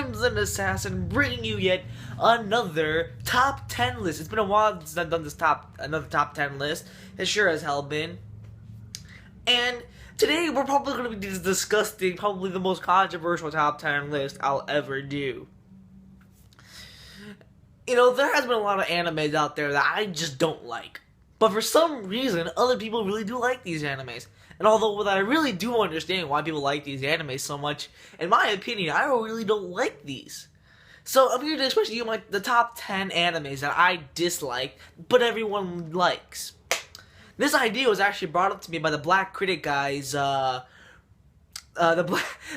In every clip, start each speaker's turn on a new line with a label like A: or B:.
A: Crimson Assassin, bringing you yet another top 10 list. It's been a while since I've done another top 10 list. It sure as hell been. And today we're probably going to be discussing probably the most controversial top 10 list I'll ever do. You know, there has been a lot of animes out there that I just don't like. But for some reason, other people really do like these animes. And although I really do understand why people like these animes so much, in my opinion, I really don't like these. So I'm here to express to you the top 10 animes that I dislike, but everyone likes. This idea was actually brought up to me by the Black Critic Guys, the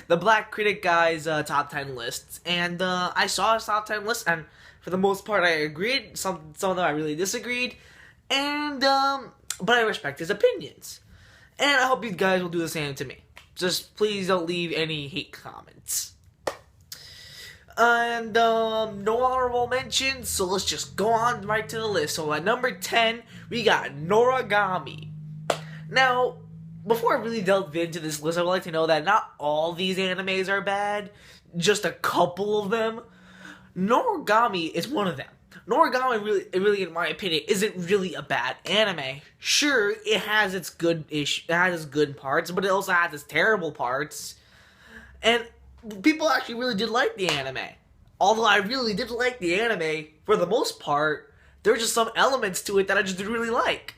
A: Black Critic Guys top 10 lists. And I saw his top 10 list, and for the most part I agreed. Some of them I really disagreed. And, but I respect his opinions. And I hope you guys will do the same to me. Just please don't leave any hate comments. And, no honorable mentions, so let's just go on right to the list. So at number 10, we got Noragami. Now, before I really delve into this list, I would like to know that not all these animes are bad. Just a couple of them. Noragami is one of them. Noragami really, in my opinion, isn't really a bad anime. Sure, it has its good parts, but it also has its terrible parts. And people actually really did like the anime. Although I really did like the anime, for the most part, there were just some elements to it that I just didn't really like.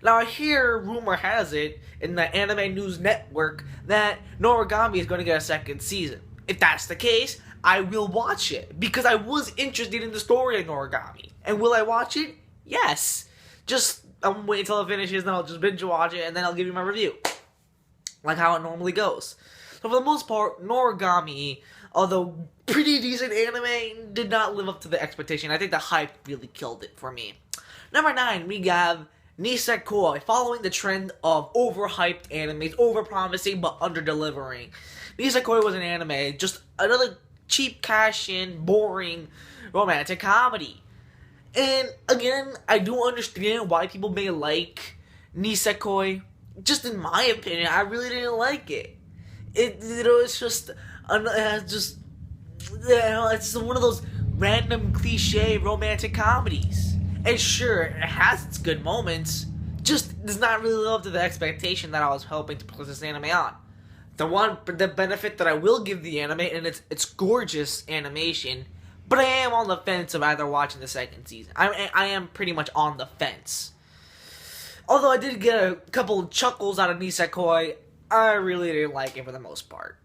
A: Now I hear, rumor has it, in the Anime News Network, that Noragami is going to get a second season. If that's the case, I will watch it, because I was interested in the story of Noragami. And will I watch it? Yes. I'm waiting until it finishes, then I'll just binge watch it, and then I'll give you my review. Like how it normally goes. So for the most part, Noragami, although pretty decent anime, did not live up to the expectation. I think the hype really killed it for me. Number 9, we have Nisekoi, following the trend of overhyped animes, overpromising but underdelivering. Nisekoi was an anime, just another cheap cash-in, boring romantic comedy. And again, I do understand why people may like Nisekoi. Just in my opinion, I really didn't like it. It's just one of those random cliche romantic comedies. And sure, it has its good moments, just does not really live up to the expectation that I was hoping to put this anime on. The benefit that I will give the anime, and it's gorgeous animation, but I am on the fence of either watching the second season. I am pretty much on the fence. Although I did get a couple chuckles out of Nisekoi, I really didn't like it for the most part.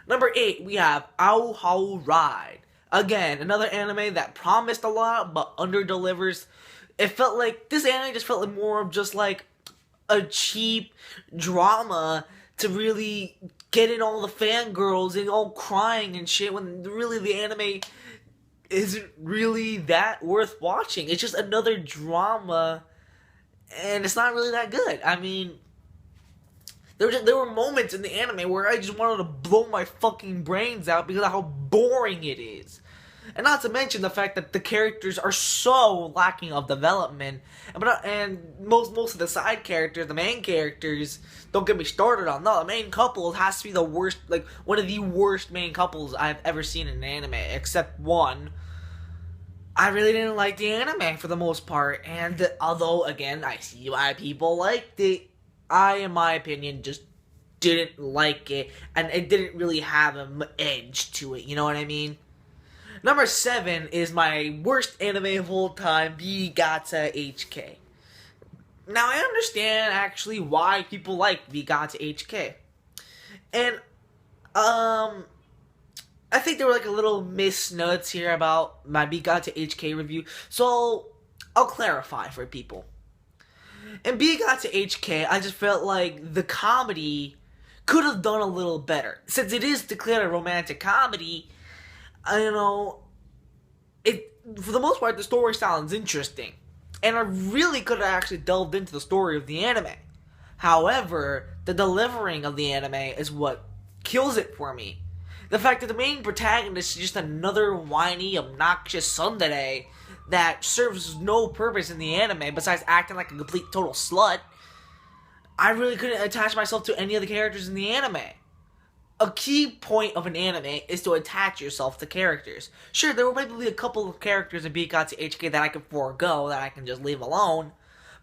A: Number 8, we have Ao Ride. Again, another anime that promised a lot, but underdelivers. It felt like, this anime just felt like more of just like a cheap drama to really get in all the fangirls and all crying and shit, when really the anime isn't really that worth watching. It's just another drama, and it's not really that good. I mean, there were moments in the anime where I just wanted to blow my fucking brains out because of how boring it is. And not to mention the fact that the characters are so lacking of development. And most of the side characters, the main characters, don't get me started on. No, the main couple has to be the worst, like one of the worst main couples I've ever seen in an anime, except one. I really didn't like the anime for the most part. And although, again, I see why people liked it, I, in my opinion, just didn't like it. And it didn't really have an edge to it, you know what I mean? Number 7 is my worst anime of all time, Vigata HK. Now, I understand, actually, why people like Vigata HK. And, I think there were, like, a little misnots here about my Vigata HK review, so I'll clarify for people. In Vigata HK, I just felt like the comedy could have done a little better. Since it is declared a romantic comedy, for the most part, the story sounds interesting. And I really could have actually delved into the story of the anime. However, the delivering of the anime is what kills it for me. The fact that the main protagonist is just another whiny, obnoxious tsundere that serves no purpose in the anime besides acting like a complete total slut. I really couldn't attach myself to any of the characters in the anime. a key point of an anime is to attach yourself to characters. Sure, there will maybe be a couple of characters in Bikatsu HK that I can forego, that I can just leave alone.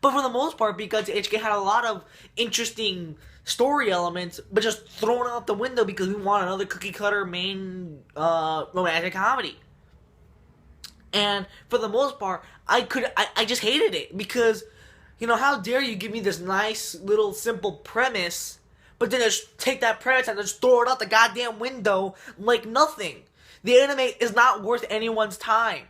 A: But for the most part, Bikatsu HK had a lot of interesting story elements, but just thrown out the window because we want another cookie cutter main romantic comedy. And for the most part, I just hated it because, how dare you give me this nice little simple premise, but then just take that premise and just throw it out the goddamn window like nothing. The anime is not worth anyone's time.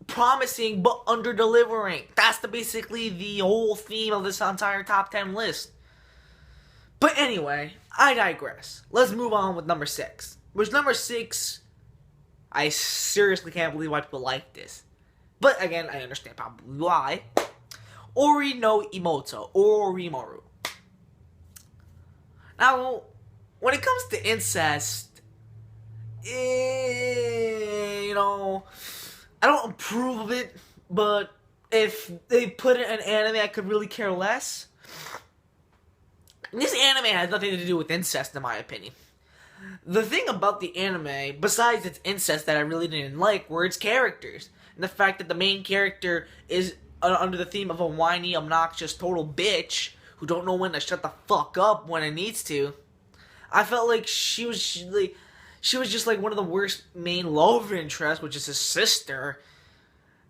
A: Promising but under-delivering. That's basically the whole theme of this entire top 10 list. But anyway, I digress. Let's move on with number 6. Which number 6, I seriously can't believe why people like this. But again, I understand probably why. Ori no Imoto, or Rimuru. Now, when it comes to incest, I don't approve of it, but if they put it in anime, I could really care less. This anime has nothing to do with incest, in my opinion. The thing about the anime, besides its incest that I really didn't like, were its characters. And the fact that the main character is under the theme of a whiny, obnoxious, total bitch who don't know when to shut the fuck up when it needs to. I felt like she was just like one of the worst main love interests, which is his sister.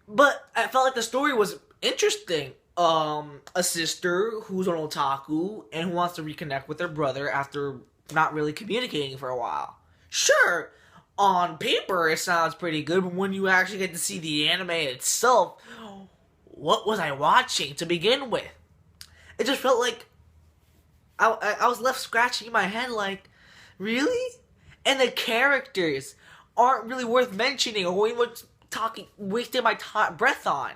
A: But I felt like the story was interesting. A sister who's an otaku and who wants to reconnect with her brother after not really communicating for a while. Sure, on paper it sounds pretty good, but when you actually get to see the anime itself, what was I watching to begin with? It just felt like I was left scratching my head like, really? And the characters aren't really worth mentioning or even wasting my breath on.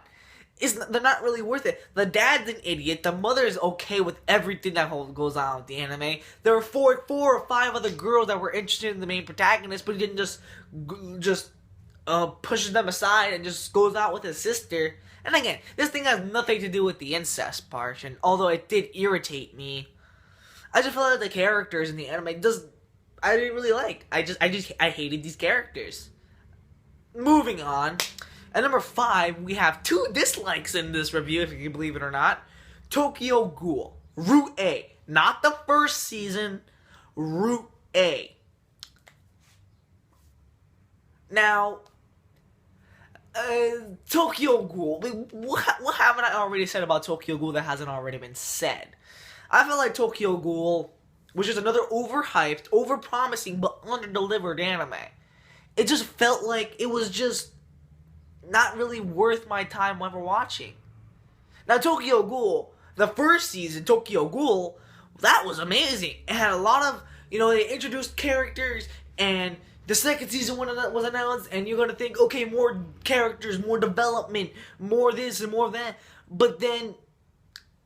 A: They're not really worth it. The dad's an idiot. The mother is okay with everything that goes on with the anime. There were four or five other girls that were interested in the main protagonist, but he didn't just pushes them aside and just goes out with his sister. And again, this thing has nothing to do with the incest part, and although it did irritate me, I just felt like the characters in the anime I didn't really like. I hated these characters. Moving on. At number 5, we have 2 dislikes in this review, if you can believe it or not. Tokyo Ghoul. Route A. Not the first season. Route A. Now, Tokyo Ghoul. What haven't I already said about Tokyo Ghoul that hasn't already been said? I feel like Tokyo Ghoul, which is another overhyped, overpromising, but under-delivered anime. It just felt like it was just not really worth my time ever watching. Now, Tokyo Ghoul, the first season, Tokyo Ghoul, that was amazing. It had a lot of, they introduced characters, and the second season was announced, and you're going to think, okay, more characters, more development, more this and more of that. But then,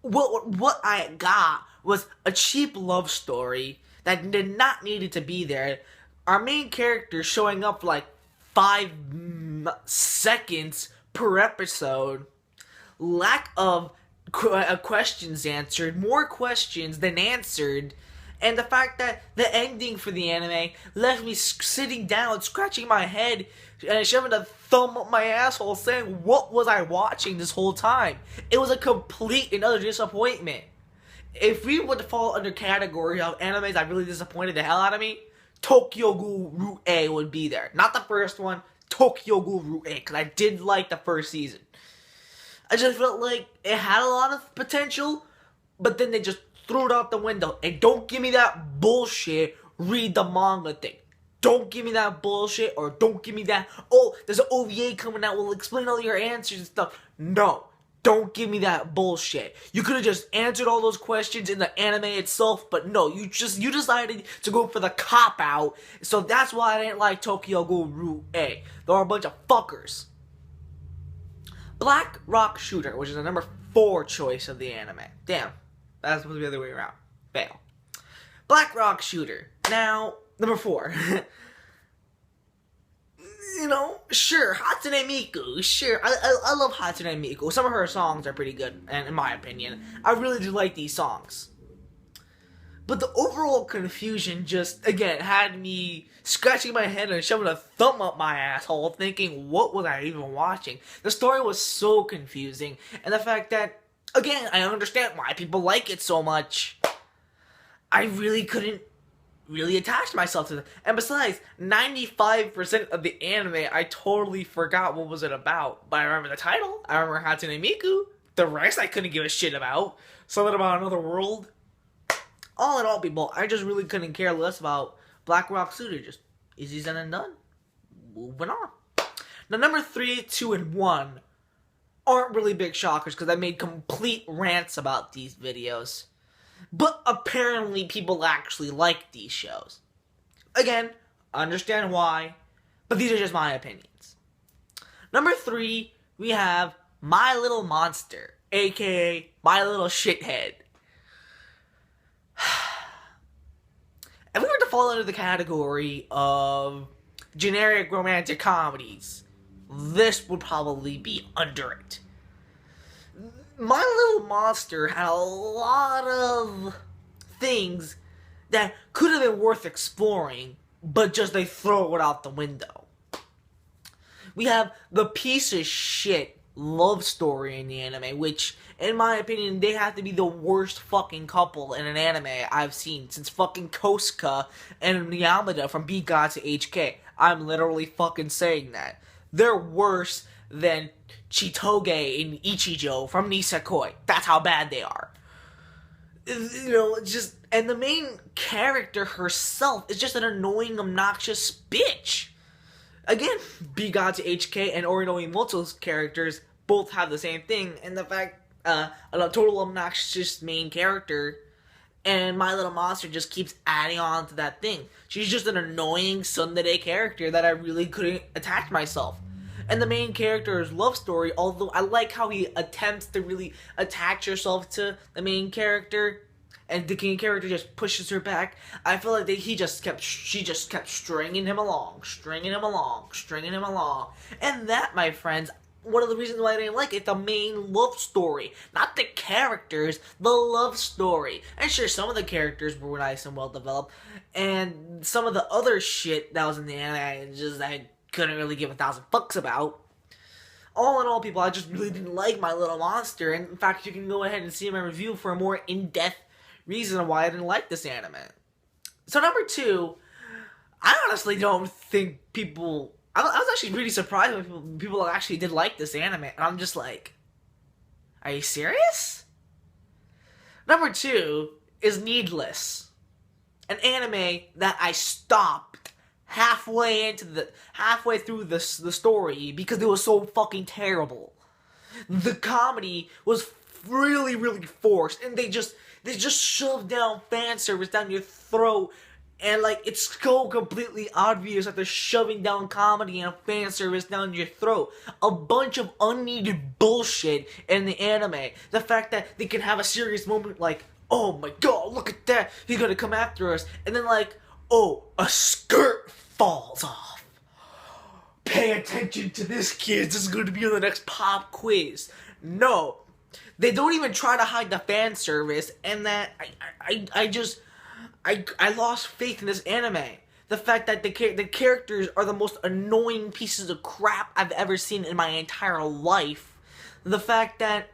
A: what I got was a cheap love story that did not need to be there. Our main character showing up for like 5 seconds per episode, lack of questions answered, more questions than answered, and the fact that the ending for the anime left me sitting down, scratching my head, and shoving a thumb up my asshole saying, what was I watching this whole time? It was a complete and utter disappointment. If we would fall under category of animes that really disappointed the hell out of me, Tokyo Ghoul Route A would be there. Not the first one, Tokyo Ghoul Route A, because I did like the first season. I just felt like it had a lot of potential, but then they just threw it out the window. And don't give me that bullshit read the manga thing. Don't give me that bullshit, or don't give me that, oh, there's an OVA coming out, we'll explain all your answers and stuff. No. Don't give me that bullshit. You could have just answered all those questions in the anime itself, but no, you decided to go for the cop-out, so that's why I didn't like Tokyo Ghoul Route A. There are a bunch of fuckers. Black Rock Shooter, which is the number 4 choice of the anime. Damn, that's supposed to be the other way around. Fail. Black Rock Shooter. Now, number 4. Sure, Hatsune Miku, sure, I love Hatsune Miku. Some of her songs are pretty good, and in my opinion, I really do like these songs. But the overall confusion just, again, had me scratching my head and shoving a thumb up my asshole, thinking, what was I even watching? The story was so confusing, and the fact that, again, I understand why people like it so much. I really couldn't really attach myself to them. And besides, 95% of the anime, I totally forgot what was it about. But I remember the title, I remember Hatsune Miku, the rest I couldn't give a shit about. Something about another world. All in all, people, I just really couldn't care less about Black Rock Suitor. Just easy said and done. Moving on. Now, number 3, 2, and 1 aren't really big shockers because I made complete rants about these videos. But apparently people actually like these shows. Again, understand why, but these are just my opinions. Number 3, we have My Little Monster, aka My Little Shithead. If we were to fall under the category of generic romantic comedies, this would probably be under it. My Little Monster had a lot of things that could have been worth exploring, but just they throw it out the window. We have the piece of shit love story in the anime, which, in my opinion, they have to be the worst fucking couple in an anime I've seen since fucking Kosuke and Yamada from Beat God to HK. I'm literally fucking saying that. They're worse than Chitoge and Ichijo from Nisekoi. That's how bad they are. You know, just, and the main character herself is just an annoying, obnoxious bitch. Again, Beat God to HK and Orino Imoto's characters both have the same thing, and the fact, a total obnoxious main character, and My Little Monster just keeps adding on to that thing. She's just an annoying tsundere character that I really couldn't attach myself. And the main character's love story, although I like how he attempts to really attach herself to the main character, and the main character just pushes her back, I feel like she just kept stringing him along. And that, my friends, one of the reasons why I didn't like it, the main love story. Not the characters, the love story. And sure, some of the characters were nice and well developed, and some of the other shit that was in the anime, I couldn't really give 1,000 fucks about. All in all, people, I just really didn't like My Little Monster, and in fact, you can go ahead and see my review for a more in-depth reason why I didn't like this anime. So number 2, I honestly don't think people... I was actually really surprised when people actually did like this anime, and I'm just like, are you serious? Number 2 is Needless, an anime that I stopped halfway through the story because it was so fucking terrible. The comedy was really, really forced, and they just shoved down fan service down your throat, and like it's so completely obvious that they're shoving down comedy and fan service down your throat. A bunch of unneeded bullshit in the anime. The fact that they can have a serious moment like, oh my god, look at that, he's gonna come after us, and then like, oh, a skirt falls off. Pay attention to this, kids. This is going to be on the next pop quiz. No, they don't even try to hide the fan service, and that I lost faith in this anime. The fact that the characters are the most annoying pieces of crap I've ever seen in my entire life. The fact that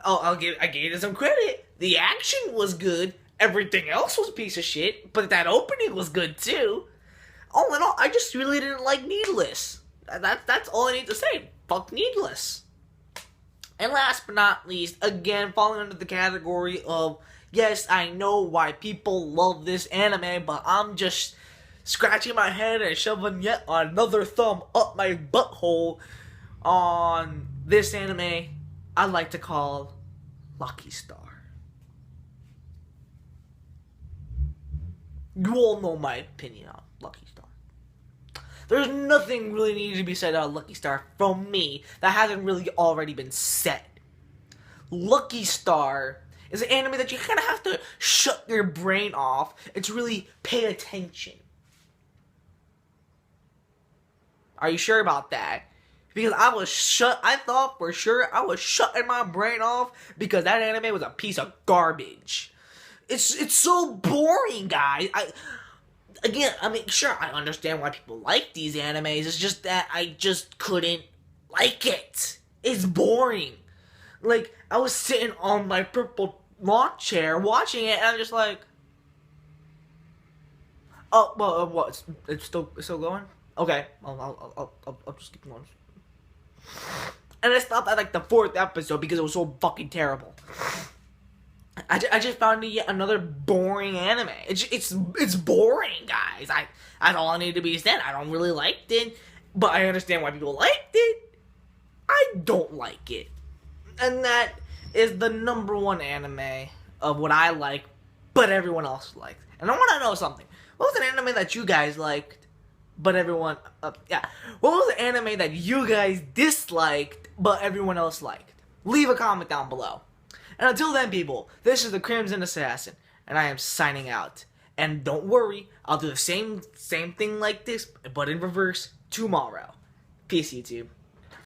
A: I gave it some credit. The action was good. Everything else was a piece of shit, but that opening was good too. All in all, I just really didn't like Needless. That's all I need to say. Fuck Needless. And last but not least, again, falling under the category of, yes, I know why people love this anime, but I'm just scratching my head and shoving yet another thumb up my butthole on this anime I like to call Lucky Star. You all know my opinion on Lucky Star. There's nothing really needed to be said about Lucky Star from me that hasn't really already been said. Lucky Star is an anime that you kind of have to shut your brain off and to really pay attention. Are you sure about that? Because I thought for sure I was shutting my brain off because that anime was a piece of garbage. It's so boring, guys. I mean, sure, I understand why people like these animes. It's just that I just couldn't like it. It's boring. Like, I was sitting on my purple lawn chair watching it, and I'm just like, oh, well, what? It's still going? Okay, I'll just keep going. And I stopped at like the 4th episode because it was so fucking terrible. I just found yet another boring anime. It's boring, guys. That's all I need to be said. I don't really like it, but I understand why people liked it. I don't like it, and that is the number 1 anime of what I like, but everyone else liked. And I want to know something. What was an anime that you guys liked, but everyone, what was the anime that you guys disliked, but everyone else liked? Leave a comment down below. And until then, people, this is the Crimson Assassin, and I am signing out. And don't worry, I'll do the same thing like this, but in reverse tomorrow. Peace, YouTube.